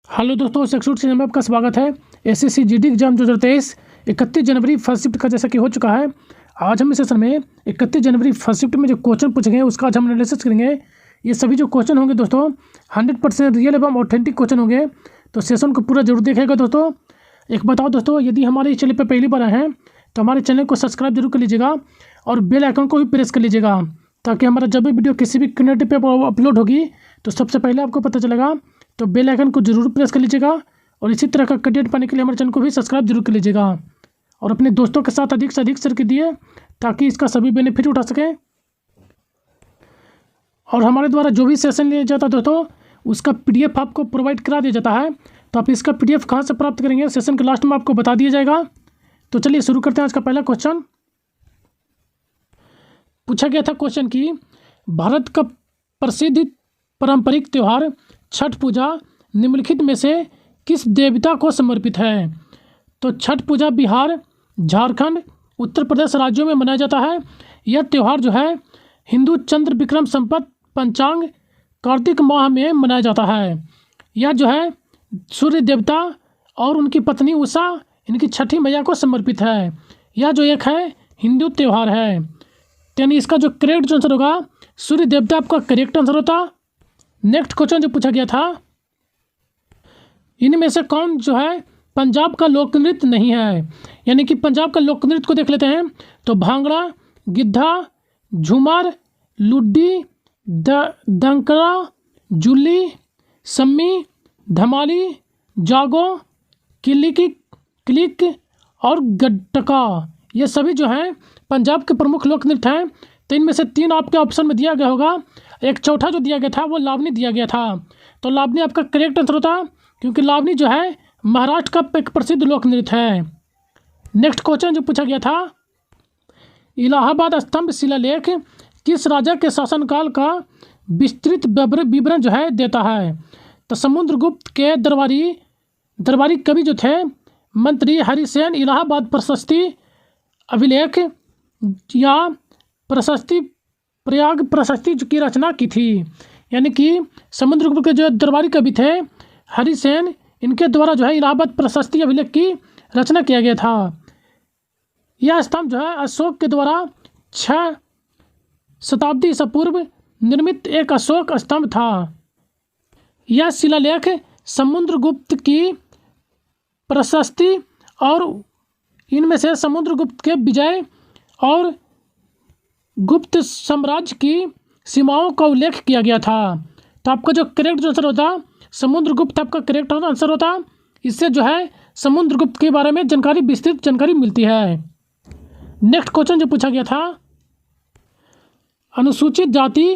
Hello दोस्तों, सेक्शूट channel में आपका स्वागत है। एसएससी जीडी एग्जाम 2023 31 जनवरी फर्स्ट शिफ्ट का जैसा कि हो चुका है। आज हम इस सेशन में 31 जनवरी फर्स्ट शिफ्ट में जो क्वेश्चन पूछे गए उसका आज हम एनालिसिस करेंगे। ये सभी जो क्वेश्चन होंगे दोस्तों 100% रियल एवं ऑथेंटिक क्वेश्चन होंगे, तो सेशन को पूरा जरूर देखिएगा। दोस्तों एक बताओ दोस्तों, यदि हमारे इस चैनल पर पहली बार आए हैं तो हमारे चैनल को सब्सक्राइब जरूर कर लीजिएगा और बेल आइकन को भी प्रेस कर लीजिएगा, ताकि हमारा जब भी वीडियो किसी भी कम्युनिटी पे अपलोड होगी तो सबसे पहले आपको पता चलेगा। तो बेल आइकन को जरूर प्रेस कर लीजिएगा और इसी तरह का कंटेंट पाने के लिए हमारे चैनल को भी सब्सक्राइब जरूर कर लीजिएगा और अपने दोस्तों के साथ अधिक से अधिक शेयर कीजिए ताकि इसका सभी बेनिफिट उठा सकें। और हमारे द्वारा जो भी सेशन लिया जाता है दोस्तों उसका PDF आपको प्रोवाइड करा दिया जाता है। तो आप इसका PDF कहाँ से प्राप्त करेंगे सेशन के लास्ट में आपको बता दिया जाएगा। तो चलिए शुरू करते हैं। आज का पहला क्वेश्चन पूछा गया था क्वेश्चन की भारत का प्रसिद्ध पारंपरिक त्यौहार छठ पूजा निम्नलिखित में से किस देवता को समर्पित है। तो छठ पूजा बिहार, झारखंड, उत्तर प्रदेश राज्यों में मनाया जाता है। यह त्यौहार जो है हिंदू चंद्र विक्रम संवत पंचांग कार्तिक माह में मनाया जाता है। यह जो है सूर्य देवता और उनकी पत्नी उषा इनकी छठी मैया को समर्पित है। यह जो एक है हिंदू त्यौहार है, यानी इसका जो करेक्ट आंसर होगा सूर्य देवता आपका करेक्ट आंसर होता। नेक्स्ट क्वेश्चन जो पूछा गया था, इनमें से कौन जो है पंजाब का लोक नृत्य नहीं है। यानी कि पंजाब का लोक नृत्य को देख लेते हैं। तो भांगड़ा, गिद्धा, झूमर, लुड्डी, दंकरा, जुल्ली, सम्मी, धमाली, जागो, क्लिक और गटका, ये सभी जो हैं पंजाब के प्रमुख लोक नृत्य हैं। तो इनमें से 3 आपके ऑप्शन में दिया गया होगा। एक चौथा जो दिया गया था वो लावनी दिया गया था। तो लावनी आपका करेक्ट आंसर होता, क्योंकि लावनी जो है महाराष्ट्र का एक प्रसिद्ध लोक नृत्य है। नेक्स्ट क्वेश्चन जो पूछा गया था, इलाहाबाद स्तंभ शिलालेख किस राजा के शासनकाल का विस्तृत विवरण जो है देता है। तो समुद्रगुप्त के दरबारी कवि जो थे मंत्री हरिसेन इलाहाबाद प्रशस्ति अभिलेख या प्रयाग प्रशस्ति की रचना की थी। यानी कि समुद्रगुप्त के जो दरबारी कवि थे हरिसेन, इनके द्वारा जो है इलाहाबाद प्रशस्ति अभिलेख की रचना किया गया था। यह स्तंभ जो है अशोक के द्वारा 6 शताब्दी ईसा पूर्व निर्मित एक अशोक स्तंभ था। यह शिलालेख समुद्रगुप्त की प्रशस्ति और इनमें से समुद्रगुप्त के विजय और गुप्त साम्राज्य की सीमाओं का उल्लेख किया गया था। तो आपका जो करेक्ट आंसर होता समुद्रगुप्त आपका करेक्ट आंसर होता। इससे जो है समुद्रगुप्त के बारे में विस्तृत जानकारी मिलती है। नेक्स्ट क्वेश्चन जो पूछा गया था, अनुसूचित जाति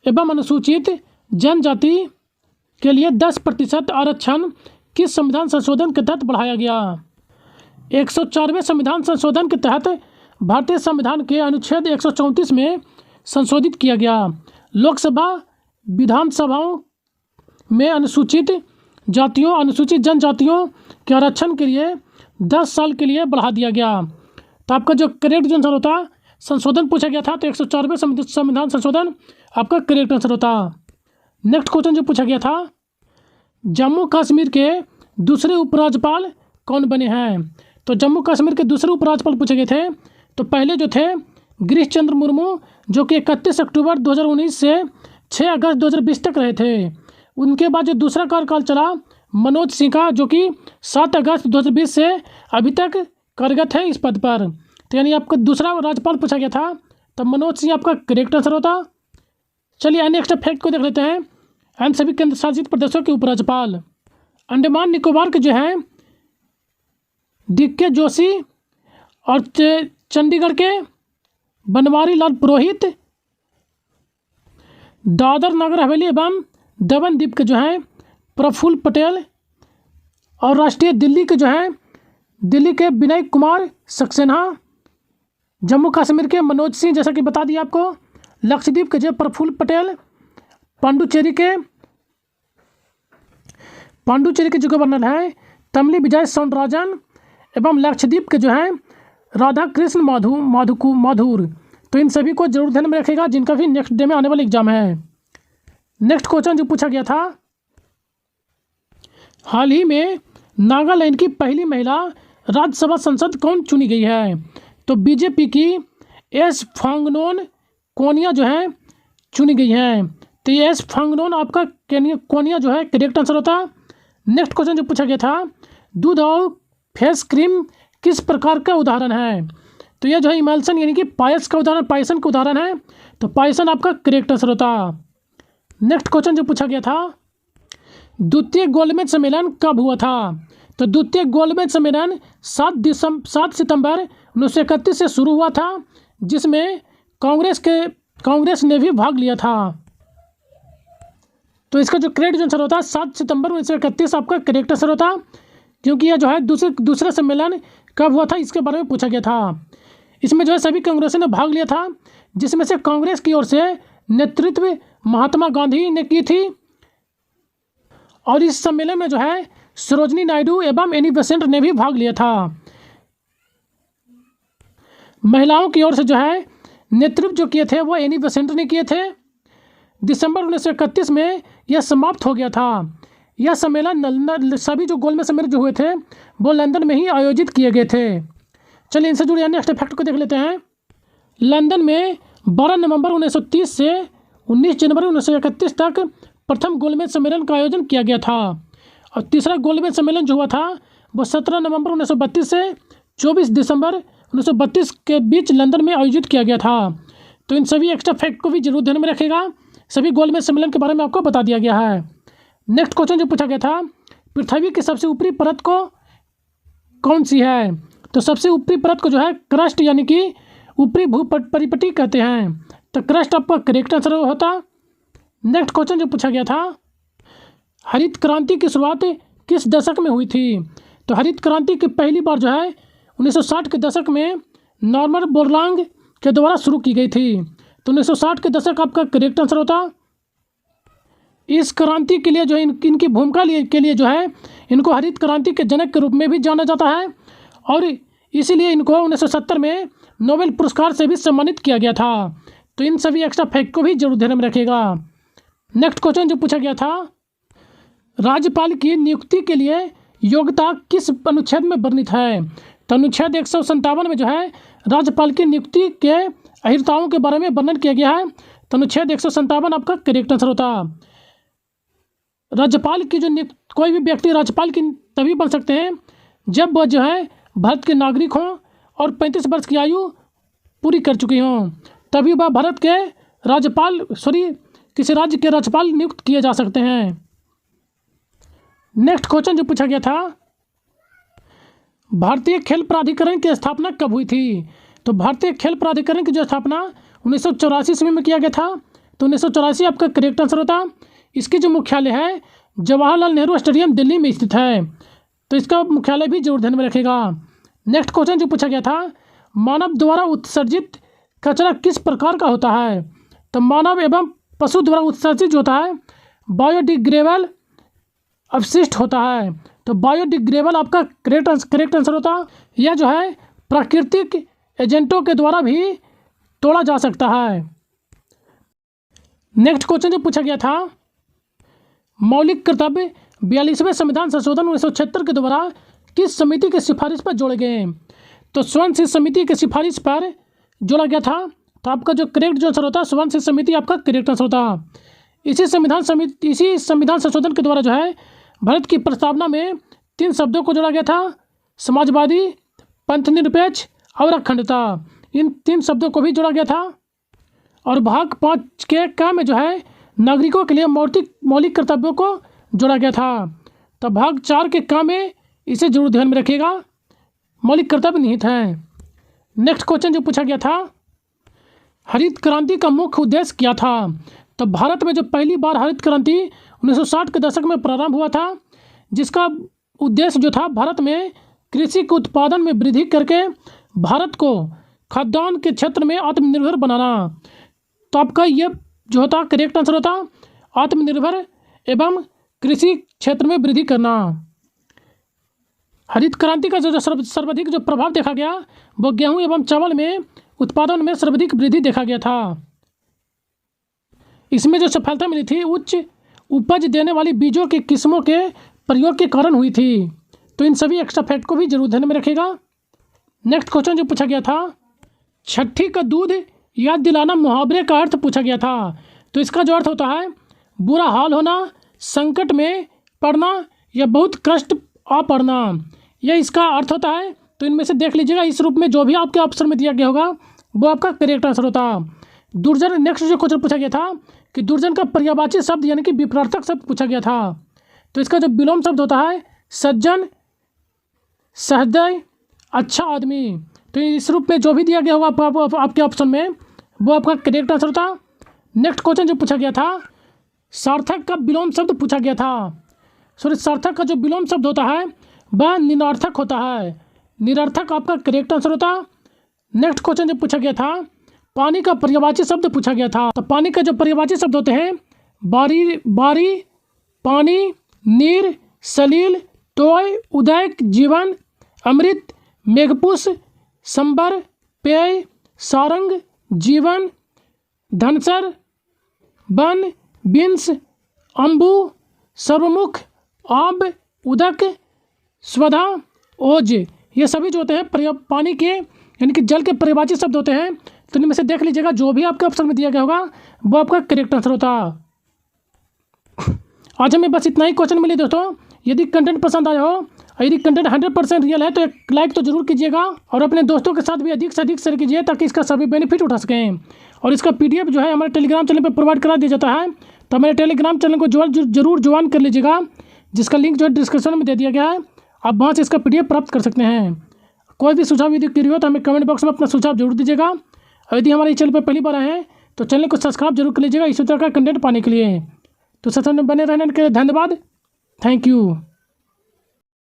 एवं अनुसूचित जनजाति के लिए 10% आरक्षण किस संविधान संशोधन के तहत बढ़ाया गया। 104वें संविधान संशोधन के तहत भारतीय संविधान के अनुच्छेद 134 में संशोधित किया गया। लोकसभा विधानसभाओं में अनुसूचित जातियों अनुसूचित जनजातियों के आरक्षण के लिए 10 साल के लिए बढ़ा दिया गया। तो आपका जो करेक्ट आंसर होता संशोधन पूछा गया था, तो 104वें संविधान संशोधन आपका करेक्ट आंसर होता। नेक्स्ट क्वेश्चन जो पूछा गया था, जम्मू कश्मीर के दूसरे उपराज्यपाल कौन बने हैं। तो जम्मू कश्मीर के दूसरे उपराज्यपाल पूछे गए थे। तो पहले जो थे गिरीश चंद्र मुर्मू, जो कि 31 अक्टूबर 2019 से 6 अगस्त 2020 तक रहे थे। उनके बाद जो दूसरा कार्यकाल चला मनोज सिंह का, जो कि 7 अगस्त 2020 से अभी तक कार्यरत है इस पद पर। तो यानी आपका दूसरा राज्यपाल पूछा गया था, तो मनोज सिंह आपका करेक्ट आंसर होता। चलिए नेक्स्ट फैक्ट को देख लेते हैं। एंड सभी केंद्र शासित प्रदेशों के उपराज्यपाल, अंडमान निकोबार के जो हैं DK जोशी और चंडीगढ़ के बनवारी लाल पुरोहित, दादर नगर हवेली एवं दमन द्वीप के जो हैं प्रफुल्ल पटेल और राष्ट्रीय दिल्ली के जो हैं दिल्ली के विनय कुमार सक्सेना, जम्मू कश्मीर के मनोज सिंह जैसा कि बता दिया आपको, लक्षद्वीप के जो प्रफुल्ल पटेल, पांडुचेरी के जो गवर्नर हैं तमिली विजय सौंदराजन एवं लक्षद्वीप के जो हैं राधा कृष्ण माथुर। तो इन सभी को जरूर ध्यान में रखेगा जिनका भी नेक्स्ट डे में आने वाला एग्जाम है। नेक्स्ट क्वेश्चन जो पूछा गया था, हाल ही में नागालैंड की पहली महिला राज्यसभा सांसद कौन चुनी गई है? तो बीजेपी की एस फांगनोन कोनिया जो है चुनी गई हैं। तो ये एस फांगनोन आपका कोनिया जो है करेक्ट आंसर होता। नेक्स्ट क्वेश्चन जो पूछा गया था, दूध और फेस क्रीम किस प्रकार का उदाहरण है? तो यह जो है इमल्सन यानी कि पायस का उदाहरण, पायसन का उदाहरण है। तो पायसन आपका करेक्ट आंसर होता। नेक्स्ट क्वेश्चन जो पूछा गया था, द्वितीय गोलमेज सम्मेलन कब हुआ था? तो द्वितीय गोलमेज सम्मेलन 7 सितंबर 1931 से शुरू हुआ था, जिसमें कांग्रेस ने भी भाग लिया था। तो इसका जो करेक्ट आंसर होता है 7 सितंबर 1931 आपका करेक्ट आंसर होता, क्योंकि यह जो है दूसरा सम्मेलन कब हुआ था इसके बारे में पूछा गया था। इसमें जो है सभी कांग्रेसियों ने भाग लिया था, जिसमें से कांग्रेस की ओर से नेतृत्व महात्मा गांधी ने की थी, और इस सम्मेलन में जो है सरोजनी नायडू एवं एनी बेसेंट ने भी भाग लिया था। महिलाओं की ओर से जो है नेतृत्व जो किए थे वो एनी बेसेंट ने किए थे। दिसंबर 1931 में यह समाप्त हो गया था। यह सम्मेलन सभी जो गोलमेज सम्मेलन जो हुए थे वो लंदन में ही आयोजित किए गए थे। चलिए इनसे जुड़े नेक्स्ट फैक्ट को देख लेते हैं। लंदन में 12 नवंबर 1930 से 19 जनवरी 1931 तक प्रथम गोलमेज सम्मेलन का आयोजन किया गया था, और तीसरा गोलमेज सम्मेलन जो हुआ था वो 17 नवंबर 1932 से 24 दिसंबर 1932 के बीच लंदन में आयोजित किया गया था। तो इन सभी एक्स्ट्रा फैक्ट को भी जरूर ध्यान में रखेगा। सभी गोलमेज सम्मेलन के बारे में आपको बता दिया गया है। नेक्स्ट क्वेश्चन जो पूछा गया था, पृथ्वी की सबसे ऊपरी परत को कौन सी है? तो सबसे ऊपरी परत को जो है क्रस्ट यानी कि ऊपरी भूपरिपट्टी कहते हैं। तो क्रस्ट आपका करेक्ट आंसर होता। नेक्स्ट क्वेश्चन जो पूछा गया था, हरित क्रांति की शुरुआत किस दशक में हुई थी? तो हरित क्रांति की पहली बार जो है 1960 के दशक में नॉर्मन बोरलांग के द्वारा शुरू की गई थी। तो 1960 के दशक आपका करेक्ट आंसर होता। इस क्रांति के लिए जो इनकी भूमिका के लिए जो है इनको हरित क्रांति के जनक के रूप में भी जाना जाता है, और इसीलिए इनको 1970 में नोबेल पुरस्कार से भी सम्मानित किया गया था। तो इन सभी एक्स्ट्रा फैक्ट को भी जरूर ध्यान में रखेगा। नेक्स्ट क्वेश्चन जो पूछा गया था, राज्यपाल की नियुक्ति के लिए योग्यता किस अनुच्छेद में वर्णित है? तो अनुच्छेद 157 में जो है राज्यपाल की नियुक्ति के अहिर्ताओं के बारे में वर्णन किया गया है। तो अनुच्छेद 157 आपका करेक्ट आंसर होता। राज्यपाल की जो कोई भी व्यक्ति राज्यपाल की तभी बन सकते हैं जब वह जो है भारत के नागरिक हों और 35 वर्ष की आयु पूरी कर चुकी हों, तभी वह भारत के किसी राज्य के राज्यपाल नियुक्त किए जा सकते हैं। नेक्स्ट क्वेश्चन जो पूछा गया था, भारतीय खेल प्राधिकरण की स्थापना कब हुई थी? तो भारतीय खेल प्राधिकरण की जो स्थापना 1984 ईस्वी में किया गया था। तो 1984 आपका करेक्ट आंसर होता। इसकी जो मुख्यालय है जवाहरलाल नेहरू स्टेडियम दिल्ली में स्थित है। तो इसका मुख्यालय भी जरूर ध्यान में रखेगा। नेक्स्ट क्वेश्चन जो पूछा गया था, मानव द्वारा उत्सर्जित कचरा किस प्रकार का होता है? तो मानव एवं पशु द्वारा उत्सर्जित जो होता है बायोडिग्रेडेबल अपशिष्ट होता है। तो बायोडिग्रेडेबल आपका करेक्ट आंसर होता। यह जो है प्राकृतिक एजेंटों के द्वारा भी तोड़ा जा सकता है। नेक्स्ट क्वेश्चन जो पूछा गया था, मौलिक कर्तव्य 42वें संविधान संशोधन 1976 के द्वारा किस समिति की सिफारिश पर जोड़े गए? तो स्वयंसिद्ध समिति की सिफारिश पर जोड़ा गया था। तो आपका जो करेक्ट जो आंसर होता है स्वयंसिद्ध समिति आपका करेक्ट आंसर होता। इसी संविधान संशोधन के द्वारा जो है भारत की प्रस्तावना में 3 शब्दों को जोड़ा गया था, समाजवादी, पंथनिरपेक्ष और अखंडता। इन 3 शब्दों को भी जोड़ा गया था। और भाग 5 के क में जो है नागरिकों के लिए मौलिक कर्तव्यों को जोड़ा गया था। तो भाग 4 के क में इसे जरूर ध्यान में रखिएगा, मौलिक कर्तव्य निहित हैं। नेक्स्ट क्वेश्चन जो पूछा गया था, हरित क्रांति का मुख्य उद्देश्य क्या था? तो भारत में जो पहली बार हरित क्रांति 1960 के दशक में प्रारंभ हुआ था, जिसका उद्देश्य जो था भारत में कृषि के उत्पादन में वृद्धि करके भारत को खाद्यान्न के क्षेत्र में आत्मनिर्भर बनाना। तो आपका ये जो होता करेक्ट आंसर होता, आत्मनिर्भर एवं कृषि क्षेत्र में वृद्धि करना। हरित क्रांति का जो सर्वाधिक जो प्रभाव देखा गया वो गेहूं एवं चावल में उत्पादन में सर्वाधिक वृद्धि देखा गया था। इसमें जो सफलता मिली थी उच्च उपज देने वाली बीजों की किस्मों के प्रयोग के कारण हुई थी। तो इन सभी एक्स्ट्रा फैक्ट को भी जरूर ध्यान में रखेगा। नेक्स्ट क्वेश्चन जो पूछा गया था, छठी का दूध याद दिलाना मुहावरे का अर्थ पूछा गया था। तो इसका जो अर्थ होता है बुरा हाल होना, संकट में पड़ना या बहुत कष्ट आ पड़ना, यह इसका अर्थ होता है। तो इनमें से देख लीजिएगा, इस रूप में जो भी आपके ऑप्शन में दिया गया होगा वो आपका करेक्ट आंसर होता। दुर्जन, नेक्स्ट जो क्वेश्चन पूछा गया था कि दुर्जन का पर्यायवाची शब्द यानी कि विपरीतक शब्द पूछा गया था। तो इसका जो विलोम शब्द होता है सज्जन, सहृदय, अच्छा आदमी। तो इस रूप में जो भी दिया गया होगा आपके ऑप्शन में वो आपका करेक्ट आंसर होता। नेक्स्ट क्वेश्चन जो पूछा गया था, सार्थक का विलोम शब्द पूछा गया था। सार्थक का जो विलोम शब्द होता है वह निरर्थक होता है। निरर्थक आपका करेक्ट आंसर होता। नेक्स्ट क्वेश्चन जो पूछा गया था, पानी का पर्यायवाची शब्द पूछा गया था। तो पानी का जो पर्यायवाची शब्द होते हैं बारी, पानी, नीर, सलील, टोय, उदय, जीवन, अमृत, मेघपुष, संबर, पेय, सारंग, जीवन, धनसर, वन, बिंस, अम्बु, सर्वमुख, आब, उदक, स्वधा, ओज, ये सभी जो होते हैं पानी के यानी कि जल के पर्यायवाची शब्द होते हैं। तो इनमें से देख लीजिएगा जो भी आपके ऑप्शन में दिया गया होगा वो आपका करेक्ट आंसर होता। आज हमें बस इतना ही क्वेश्चन मिले दोस्तों। यदि कंटेंट पसंद आया हो, यदि कंटेंट 100% रियल है तो एक लाइक तो जरूर कीजिएगा और अपने दोस्तों के साथ भी अधिक से अधिक शेयर कीजिए ताकि इसका सभी बेनिफिट उठा सकें। और इसका PDF जो है हमारे टेलीग्राम चैनल पर प्रोवाइड करा दिया जाता है। तो हमारे टेलीग्राम चैनल को जरूर ज्वाइन कर लीजिएगा, जिसका लिंक जो है डिस्क्रिप्शन में दे दिया गया है। आप वहाँ से इसका PDF प्राप्त कर सकते हैं। कोई भी सुझाव यदि क्लियर हो तो हमें कमेंट बॉक्स में अपना सुझाव जरूर दीजिएगा। और यदि हमारे चैनल पर पहली बार आए हैं तो चैनल को सब्सक्राइब जरूर कर लीजिएगा इसी तरह का कंटेंट पाने के लिए। तो सत्संग में बने रहने के लिए धन्यवाद। Thank you.